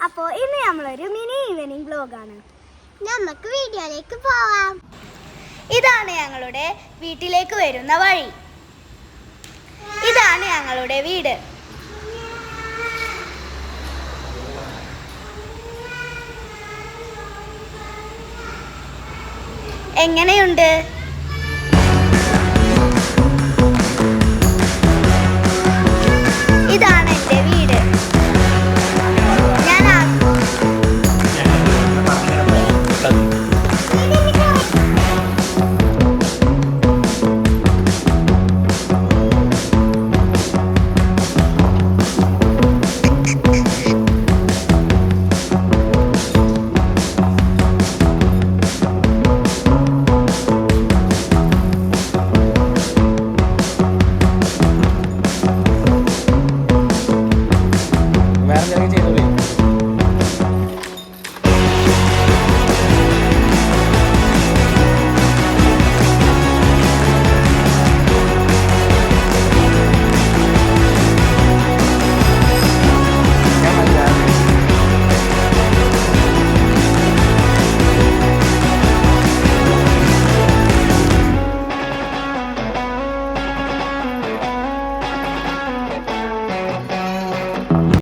അപ്പോൾ ഇന്ന് നമ്മളൊരു മിനി ഈവനിങ് വ്ലോഗാണ്. നമുക്ക് വീഡിയോയിലേക്ക് പോവാം. ഇതാണ് ഞങ്ങളുടെ വീട്ടിലേക്ക് വരുന്ന വഴി. ഇതാണ് ഞങ്ങളുടെ വീട്. എങ്ങനെയുണ്ട്?